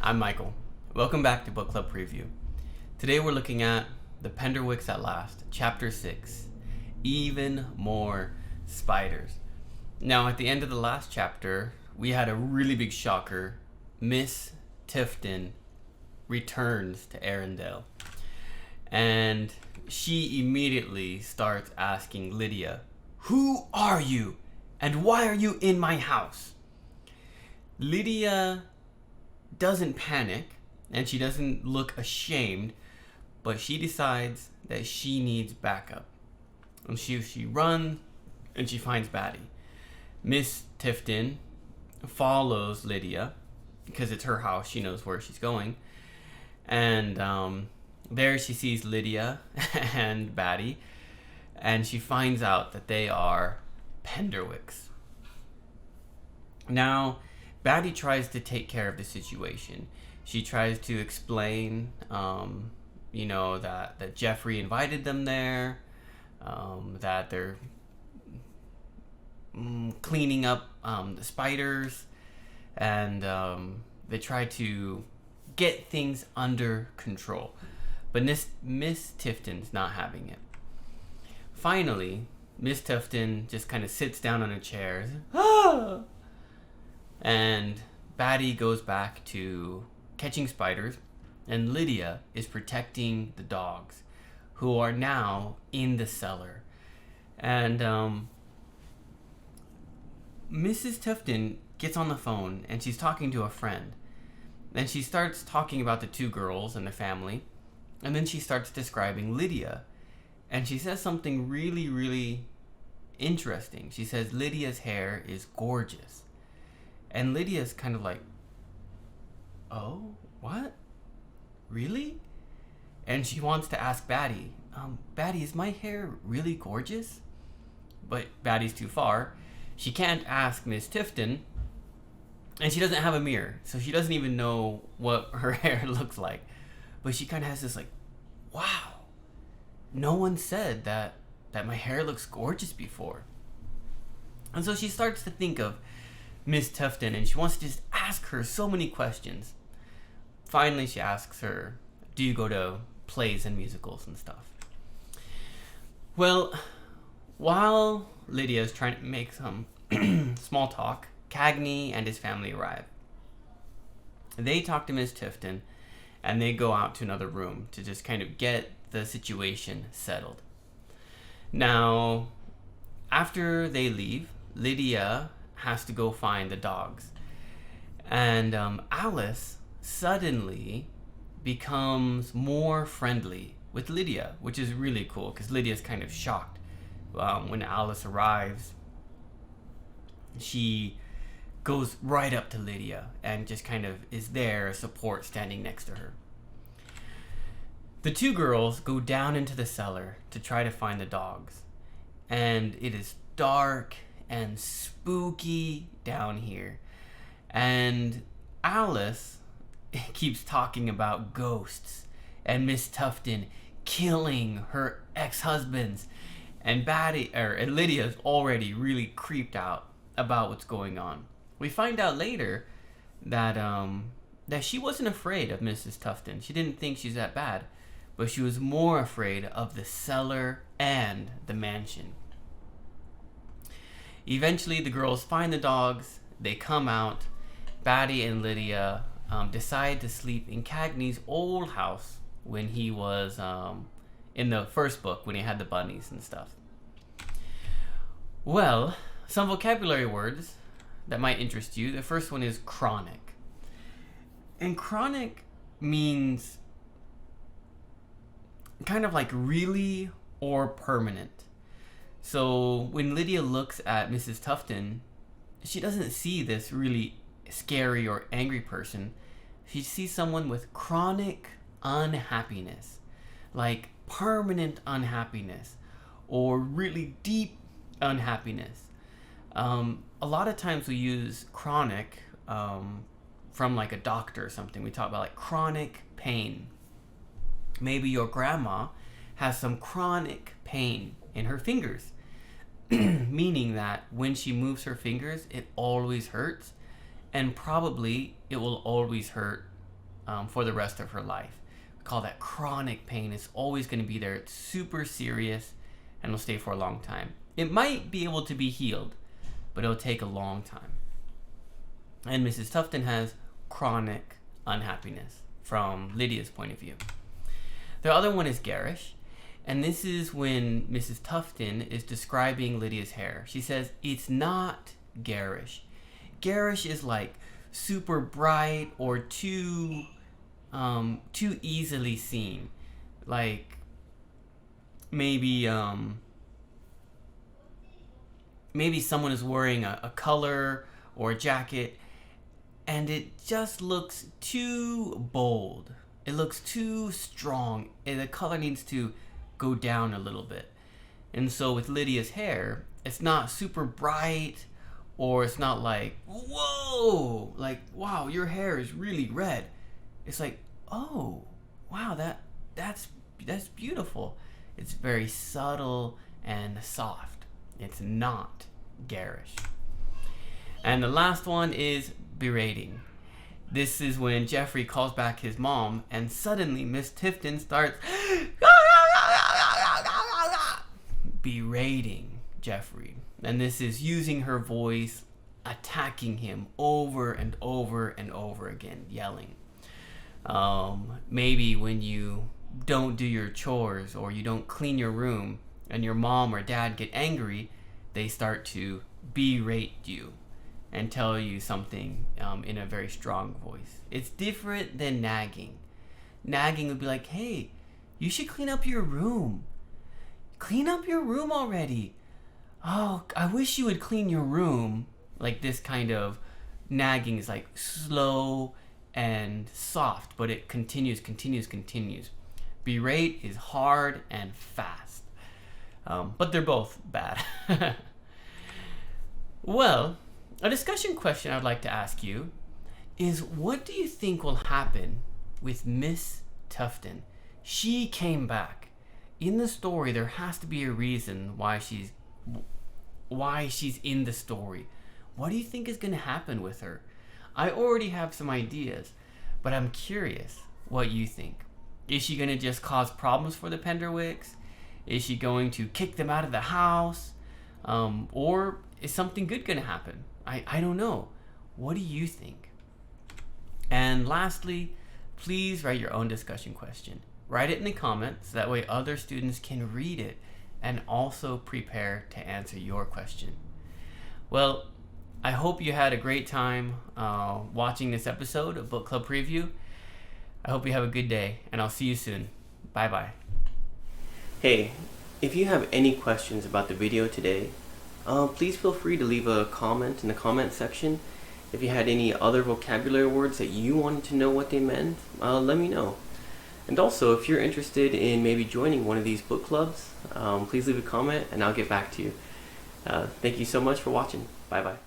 I'm Michael. Welcome back to Book Club Preview. Today we're looking at The Penderwicks At Last, Chapter 6, Even More Spiders. Now, at the end of the last chapter, we had a really big shocker. Miss Tifton returns to Arendelle. And she immediately starts asking Lydia, "Who are you? And why are you in my house?" Lydia doesn't panic and she doesn't look ashamed, but she decides that she needs backup. And she runs and she finds Batty. Miss Tifton follows Lydia because it's her house. She knows where she's going. And there she sees Lydia and Batty, and she finds out that they are Penderwicks. Now, Batty tries to take care of the situation. She tries to explain, that Jeffrey invited them there, that they're cleaning up the spiders, and they try to get things under control. But Miss Tifton's not having it. Finally, Miss Tifton just kind of sits down on a chair. And Batty goes back to catching spiders, and Lydia is protecting the dogs, who are now in the cellar. And Mrs. Tifton gets on the phone, and she's talking to a friend. And she starts talking about the two girls and the family, and then she starts describing Lydia. And she says something really, really interesting. She says Lydia's hair is gorgeous. And Lydia's kind of like, "Oh, what? Really?" And she wants to ask Batty, "Batty, is my hair really gorgeous?" But Batty's too far. She can't ask Miss Tifton, and she doesn't have a mirror, so she doesn't even know what her hair looks like. But she kind of has this like, wow, no one said that my hair looks gorgeous before. And so she starts to think of Miss Tifton, and she wants to just ask her so many questions. Finally, she asks her, "Do you go to plays and musicals and stuff?" Well, while Lydia is trying to make some small talk, Cagney and his family arrive. They talk to Miss Tifton, and they go out to another room to just kind of get the situation settled. Now, after they leave, Lydia has to go find the dogs. And Alice suddenly becomes more friendly with Lydia, which is really cool because Lydia's kind of shocked. When Alice arrives, she goes right up to Lydia and just kind of is there, support, standing next to her. The two girls go down into the cellar to try to find the dogs. And it is dark and spooky down here. And Alice keeps talking about ghosts and Miss Tifton killing her ex-husbands. And Lydia's already really creeped out about what's going on. We find out later that she wasn't afraid of Mrs. Tifton. She didn't think she's that bad, but she was more afraid of the cellar and the mansion. Eventually, the girls find the dogs. They come out. Batty and Lydia decide to sleep in Cagney's old house when he was in the first book, when he had the bunnies and stuff. Well, some vocabulary words that might interest you. The first one is chronic. And chronic means kind of like really or permanent. So when Lydia looks at Mrs. Tifton, she doesn't see this really scary or angry person. She sees someone with chronic unhappiness, like permanent unhappiness or really deep unhappiness. A lot of times we use chronic from like a doctor or something. We talk about like chronic pain. Maybe your grandma has some chronic pain in her fingers, meaning that when she moves her fingers, it always hurts, and probably it will always hurt for the rest of her life. We call that chronic pain. It's always going to be there. It's super serious and will stay for a long time. It might be able to be healed, but it'll take a long time. And Mrs. Tufton has chronic unhappiness from Lydia's point of view. The other one is garish, and this is when Mrs. Tufton is describing Lydia's hair. She says, it's not garish. Garish is like super bright or too easily seen. Like maybe someone is wearing a color or a jacket and it just looks too bold. It looks too strong and the color needs to go down a little bit. And so with Lydia's hair, it's not super bright, or it's not like, whoa, like, wow, your hair is really red. It's like, oh, wow, that's beautiful. It's very subtle and soft. It's not garish. And the last one is berating. This is when Jeffrey calls back his mom and suddenly Miss Tifton starts berating Jeffrey. And this is using her voice, attacking him over and over and over again, yelling. Maybe when you don't do your chores or you don't clean your room and your mom or dad get angry, they start to berate you and tell you something in a very strong voice. It's different than nagging. Nagging would be like, hey, you should clean up your room. Clean up your room already. Oh, I wish you would clean your room. Like this kind of nagging is like slow and soft, but it continues. Berate is hard and fast. But they're both bad. Well, a discussion question I'd like to ask you is, what do you think will happen with Miss Tufton? She came back. In the story, there has to be a reason why she's in the story. What do you think is going to happen with her? I already have some ideas, but I'm curious what you think. Is she going to just cause problems for the Penderwicks? Is she going to kick them out of the house? Or is something good going to happen? I don't know. What do you think? And lastly, please write your own discussion question. Write it in the comments, that way other students can read it and also prepare to answer your question. Well, I hope you had a great time watching this episode of Book Club Preview. I hope you have a good day, and I'll see you soon. Bye-bye. Hey, if you have any questions about the video today, please feel free to leave a comment in the comment section. If you had any other vocabulary words that you wanted to know what they meant, let me know. And also, if you're interested in maybe joining one of these book clubs, please leave a comment and I'll get back to you. Thank you so much for watching. Bye-bye.